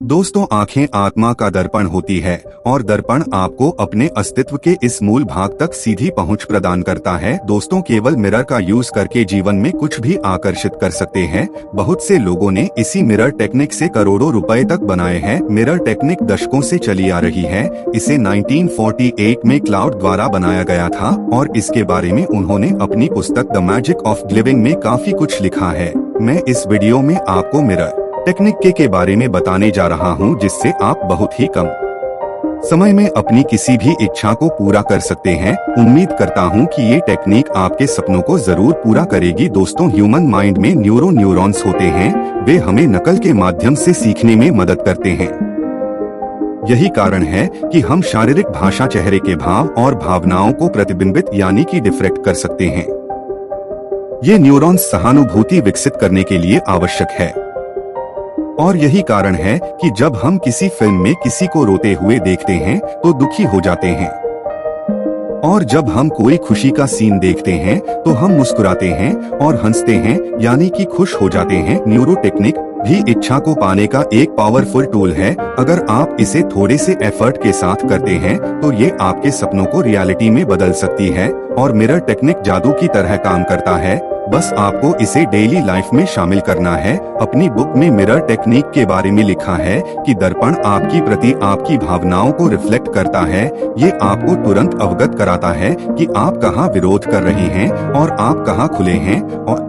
दोस्तों, आंखें आत्मा का दर्पण होती है और दर्पण आपको अपने अस्तित्व के इस मूल भाग तक सीधी पहुंच प्रदान करता है। दोस्तों, केवल मिरर का यूज करके जीवन में कुछ भी आकर्षित कर सकते हैं। बहुत से लोगों ने इसी मिरर टेक्निक से करोड़ों रुपए तक बनाए हैं। मिरर टेक्निक दशकों से चली आ रही है। इसे 1948 में क्लाउड द्वारा बनाया गया था और इसके बारे में उन्होंने अपनी पुस्तक द मैजिक ऑफ लिविंग में काफी कुछ लिखा है। मैं इस वीडियो में आपको मिरर टेक्निक के बारे में बताने जा रहा हूं, जिससे आप बहुत ही कम समय में अपनी किसी भी इच्छा को पूरा कर सकते हैं। उम्मीद करता हूं कि ये टेक्निक आपके सपनों को जरूर पूरा करेगी। दोस्तों, ह्यूमन माइंड में न्यूरॉन्स होते हैं। वे हमें नकल के माध्यम से सीखने में मदद करते हैं। यही कारण है कि हम शारीरिक भाषा, चेहरे के भाव और भावनाओं को प्रतिबिंबित यानी कि डिफ्रेक्ट कर सकते हैं। ये न्यूरॉन्स सहानुभूति विकसित करने के लिए आवश्यक है। और यही कारण है कि जब हम किसी फिल्म में किसी को रोते हुए देखते हैं तो दुखी हो जाते हैं, और जब हम कोई खुशी का सीन देखते हैं तो हम मुस्कुराते हैं और हंसते हैं यानी कि खुश हो जाते हैं। न्यूरो टेक्निक भी इच्छा को पाने का एक पावरफुल टूल है। अगर आप इसे थोड़े से एफर्ट के साथ करते हैं तो ये आपके सपनों को रियलिटी में बदल सकती है। और मिरर टेक्निक जादू की तरह काम करता है। बस आपको इसे डेली लाइफ में शामिल करना है। अपनी बुक में मिरर टेक्निक के बारे में लिखा है कि दर्पण आपकी प्रति आपकी भावनाओं को रिफ्लेक्ट करता है। ये आपको तुरंत अवगत कराता है कि आप कहाँ विरोध कर रहे हैं और आप कहाँ खुले हैं और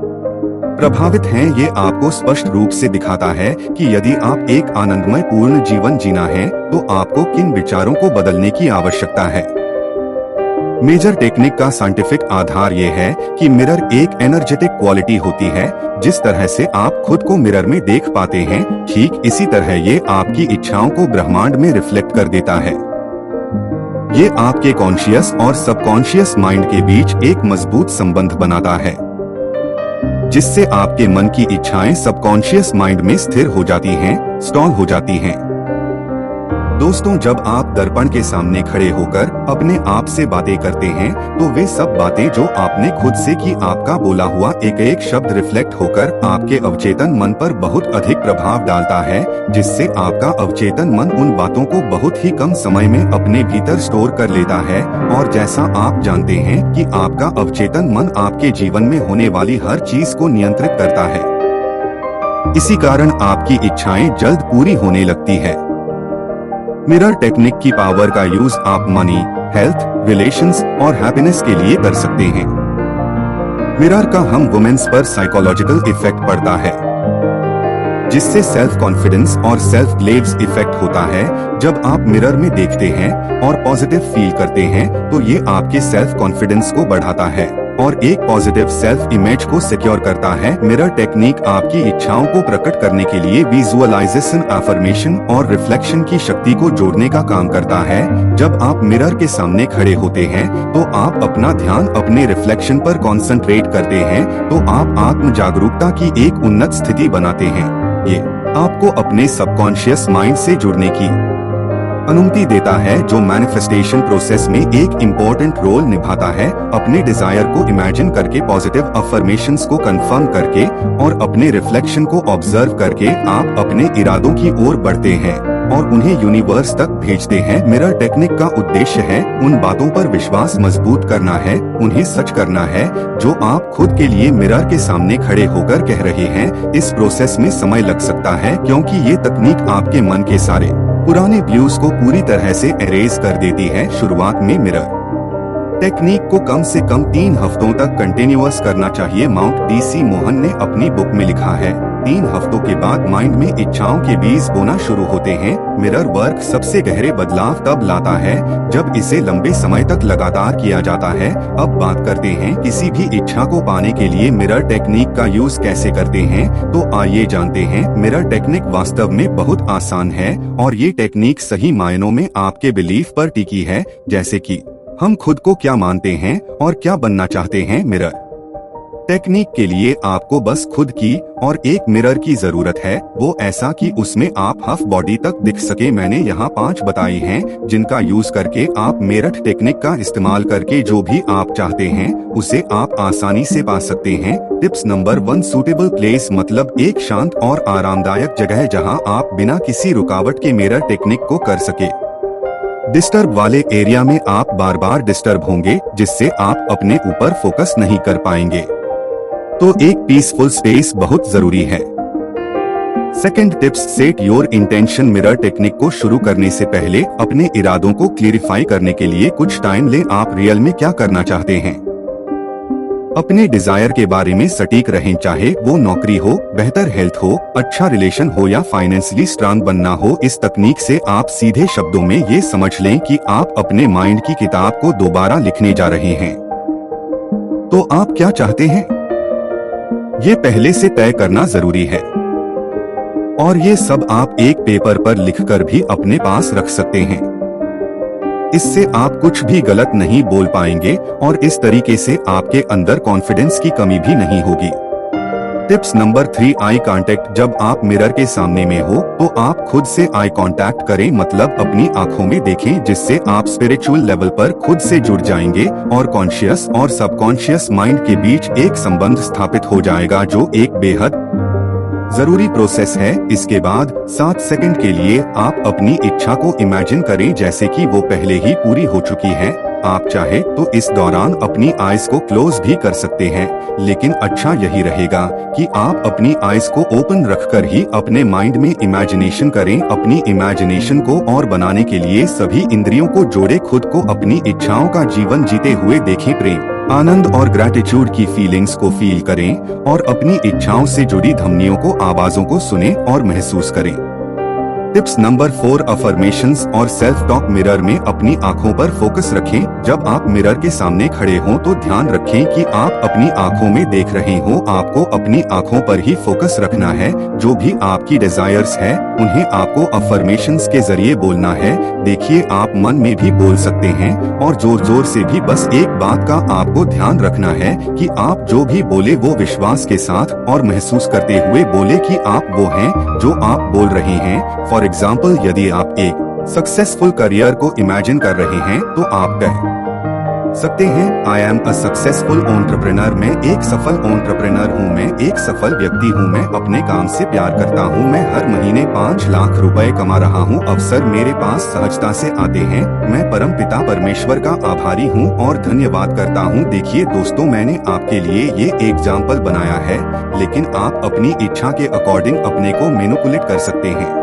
प्रभावित हैं। ये आपको स्पष्ट रूप से दिखाता है कि यदि आप एक आनंदमय पूर्ण जीवन जीना है तो आपको किन विचारों को बदलने की आवश्यकता है। मेजर टेक्निक का साइंटिफिक आधार ये है कि मिरर एक एनर्जेटिक क्वालिटी होती है। जिस तरह से आप खुद को मिरर में देख पाते हैं, ठीक इसी तरह ये आपकी इच्छाओं को ब्रह्मांड में रिफ्लेक्ट कर देता है। ये आपके कॉन्शियस और सबकॉन्शियस माइंड के बीच एक मजबूत संबंध बनाता है, जिससे आपके मन की इच्छाएं सबकॉन्शियस माइंड में स्थिर हो जाती हैं, स्टॉल हो जाती हैं। दोस्तों, जब आप दर्पण के सामने खड़े होकर अपने आप से बातें करते हैं तो वे सब बातें जो आपने खुद से की, आपका बोला हुआ एक एक शब्द रिफ्लेक्ट होकर आपके अवचेतन मन पर बहुत अधिक प्रभाव डालता है, जिससे आपका अवचेतन मन उन बातों को बहुत ही कम समय में अपने भीतर स्टोर कर लेता है। और जैसा आप जानते हैं कि आपका अवचेतन मन आपके जीवन में होने वाली हर चीज को नियंत्रित करता है। इसी कारण आपकी इच्छाएं जल्द पूरी होने लगती है। मिरर टेक्निक की पावर का यूज आप मनी, हेल्थ, रिलेशंस और हैप्पीनेस के लिए कर सकते हैं। मिरर का हम वुमेन्स पर साइकोलॉजिकल इफेक्ट पड़ता है, जिससे सेल्फ कॉन्फिडेंस और सेल्फ ग्लेव्स इफेक्ट होता है। जब आप मिरर में देखते हैं और पॉजिटिव फील करते हैं तो ये आपके सेल्फ कॉन्फिडेंस को बढ़ाता है और एक पॉजिटिव सेल्फ इमेज को सिक्योर करता है। मिरर टेक्निक आपकी इच्छाओं को प्रकट करने के लिए विजुअलाइजेशन, अफर्मेशन और रिफ्लेक्शन की शक्ति को जोड़ने का काम करता है। जब आप मिरर के सामने खड़े होते हैं तो आप अपना ध्यान अपने रिफ्लेक्शन पर कंसंट्रेट करते हैं, तो आप आत्म जागरूकता की एक उन्नत स्थिति बनाते हैं। ये आपको अपने सबकॉन्शियस माइंड से जुड़ने की अनुमति देता है, जो मैनिफेस्टेशन प्रोसेस में एक इम्पोर्टेंट रोल निभाता है। अपने डिजायर को इमेजिन करके, पॉजिटिव अफर्मेशंस को कंफर्म करके और अपने रिफ्लेक्शन को ऑब्जर्व करके आप अपने इरादों की ओर बढ़ते हैं और उन्हें यूनिवर्स तक भेजते हैं। मिरर टेक्निक का उद्देश्य है उन बातों पर विश्वास मजबूत करना है, उन्हें सच करना है जो आप खुद के लिए मिरर के सामने खड़े होकर कह रहे हैं। इस प्रोसेस में समय लग सकता है, क्योंकि ये तकनीक आपके मन के सारे पुराने व्यूज को पूरी तरह से एरेज कर देती है। शुरुआत में मिरर टेक्निक को कम से कम 3 हफ्तों तक कंटिन्यूअस करना चाहिए। माउंट DC मोहन ने अपनी बुक में लिखा है, 3 हफ्तों के बाद माइंड में इच्छाओं के बीज बोना शुरू होते हैं। मिरर वर्क सबसे गहरे बदलाव तब लाता है जब इसे लंबे समय तक लगातार किया जाता है। अब बात करते हैं किसी भी इच्छा को पाने के लिए मिरर टेक्निक का यूज कैसे करते हैं। तो आइए जानते हैं। मिरर टेक्निक वास्तव में बहुत आसान है और ये टेक्निक सही मायनों में आपके बिलीफ पर टिकी है, जैसे कि हम खुद को क्या मानते हैं और क्या बनना चाहते हैं। मिरर टेक्निक के लिए आपको बस खुद की और एक मिरर की जरूरत है, वो ऐसा कि उसमें आप हाफ बॉडी तक दिख सके। मैंने यहाँ 5 बताई हैं जिनका यूज करके आप मेरठ टेक्निक का इस्तेमाल करके जो भी आप चाहते हैं उसे आप आसानी से पा सकते हैं। टिप्स नंबर 1, सूटेबल प्लेस मतलब एक शांत और आरामदायक जगह जहाँ आप बिना किसी रुकावट के मिरर टेक्निक को कर सके। डिस्टर्ब वाले एरिया में आप बार बार डिस्टर्ब होंगे जिससे आप अपने ऊपर फोकस नहीं कर पाएंगे, तो एक पीसफुल स्पेस बहुत जरूरी है। Second tips, set your intention. Mirror technique को शुरू करने से पहले अपने इरादों को क्लियरिफाई करने के लिए कुछ टाइम लें। आप रियल में क्या करना चाहते हैं, अपने डिजायर के बारे में सटीक रहें, चाहे वो नौकरी हो, बेहतर हेल्थ हो, अच्छा रिलेशन हो या फाइनेंशियली स्ट्रांग बनना हो। इस तकनीक से आप सीधे शब्दों में ये समझ लें कि आप अपने माइंड की किताब को दोबारा लिखने जा रहे हैं। तो आप क्या चाहते हैं ये पहले से तय करना जरूरी है, और ये सब आप एक पेपर पर लिखकर भी अपने पास रख सकते हैं। इससे आप कुछ भी गलत नहीं बोल पाएंगे और इस तरीके से आपके अंदर कॉन्फिडेंस की कमी भी नहीं होगी। Tips number 3, eye contact. जब आप मिरर के सामने में हो तो आप खुद से आई कांटेक्ट करें, मतलब अपनी आंखों में देखें, जिससे आप स्पिरिचुअल लेवल पर खुद से जुड़ जाएंगे और कॉन्शियस और सबकॉन्शियस माइंड के बीच एक संबंध स्थापित हो जाएगा, जो एक बेहद जरूरी प्रोसेस है। इसके बाद 7 सेकंड के लिए आप अपनी इच्छा को इमेजिन करें जैसे कि वो पहले ही पूरी हो चुकी है। आप चाहे तो इस दौरान अपनी आईज को क्लोज भी कर सकते हैं, लेकिन अच्छा यही रहेगा कि आप अपनी आईज को ओपन रखकर ही अपने माइंड में इमेजिनेशन करें। अपनी इमेजिनेशन को और बनाने के लिए सभी इंद्रियों को जोड़े, खुद को अपनी इच्छाओं का जीवन जीते हुए देखें, प्रेम, आनंद और ग्रैटिट्यूड की फीलिंग्स को फील करें और अपनी इच्छाओं से जुड़ी ध्वनियों को, आवाजों को सुनें और महसूस करें। टिप्स नंबर 4, अफर्मेशंस और सेल्फ टॉक। मिरर में अपनी आंखों पर फोकस रखें। जब आप मिरर के सामने खड़े हों तो ध्यान रखें कि आप अपनी आंखों में देख रहे हो। आपको अपनी आंखों पर ही फोकस रखना है। जो भी आपकी डिजायर्स है उन्हें आपको अफर्मेशंस के जरिए बोलना है। देखिए, आप मन में भी बोल सकते हैं और जोर जोर से भी। बस एक बात का आपको ध्यान रखना है कि आप जो भी बोले वो विश्वास के साथ और महसूस करते हुए बोले कि आप वो हैं जो आप बोल रहे हैं। फॉर एग्जाम्पल, यदि आप एक सक्सेसफुल करियर को इमेजिन कर रहे हैं तो आप कह सकते हैं, I am a successful entrepreneur. मैं एक सफल एंटरप्रेन्योर हूँ, मैं एक सफल व्यक्ति हूँ, मैं अपने काम से प्यार करता हूँ, मैं हर महीने 5 लाख रुपए कमा रहा हूँ, अवसर मेरे पास सहजता से आते हैं, मैं परम पिता परमेश्वर का आभारी हूँ और धन्यवाद करता हूँ। देखिए दोस्तों, मैंने आपके लिए ये एग्जाम्पल बनाया है, लेकिन आप अपनी इच्छा के अकॉर्डिंग अपने को मैनिपुलेट कर सकते हैं।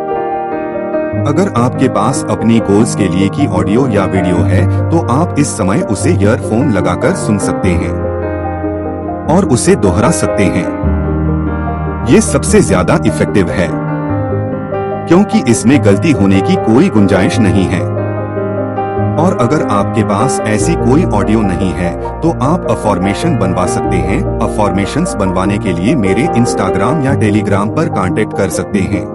अगर आपके पास अपनी गोल्स के लिए की ऑडियो या वीडियो है तो आप इस समय उसे ईयरफोन लगाकर सुन सकते हैं और उसे दोहरा सकते हैं। ये सबसे ज्यादा इफेक्टिव है क्योंकि इसमें गलती होने की कोई गुंजाइश नहीं है। और अगर आपके पास ऐसी कोई ऑडियो नहीं है तो आप अफर्मेशन बनवा सकते हैं। अफर्मेशंस बनवाने के लिए मेरे इंस्टाग्राम या टेलीग्राम पर कांटेक्ट कर सकते हैं।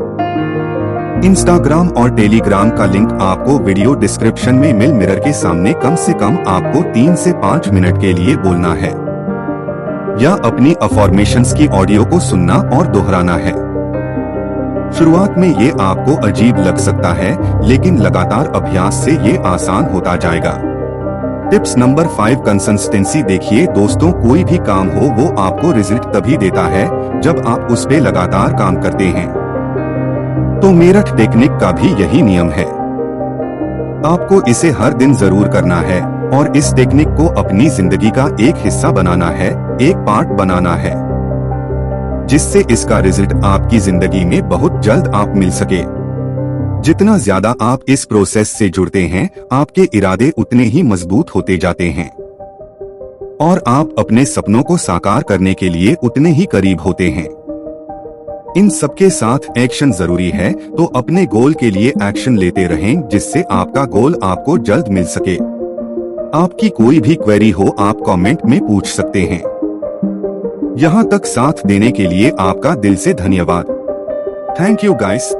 इंस्टाग्राम और टेलीग्राम का लिंक आपको वीडियो डिस्क्रिप्शन में मिल। मिरर के सामने कम से कम आपको 3 से 5 मिनट के लिए बोलना है या अपनी अफर्मेशंस की ऑडियो को सुनना और दोहराना है। शुरुआत में ये आपको अजीब लग सकता है, लेकिन लगातार अभ्यास से ये आसान होता जाएगा। Tips number 5, consistency. देखिए दोस्तों, कोई भी काम हो वो आपको रिजल्ट तभी देता है जब आप उस पे लगातार काम करते हैं। तो मेरठ टेक्निक का भी यही नियम है। आपको इसे हर दिन जरूर करना है और इस टेक्निक को अपनी जिंदगी का एक हिस्सा बनाना है, एक पार्ट बनाना है, जिससे इसका रिजल्ट आपकी जिंदगी में बहुत जल्द आप मिल सके। जितना ज्यादा आप इस प्रोसेस से जुड़ते हैं, आपके इरादे उतने ही मजबूत होते जाते हैं और आप अपने सपनों को साकार करने के लिए उतने ही करीब होते हैं। इन सबके साथ एक्शन जरूरी है, तो अपने गोल के लिए एक्शन लेते रहें, जिससे आपका गोल आपको जल्द मिल सके। आपकी कोई भी क्वेरी हो आप कमेंट में पूछ सकते हैं। यहाँ तक साथ देने के लिए आपका दिल से धन्यवाद। Thank you guys.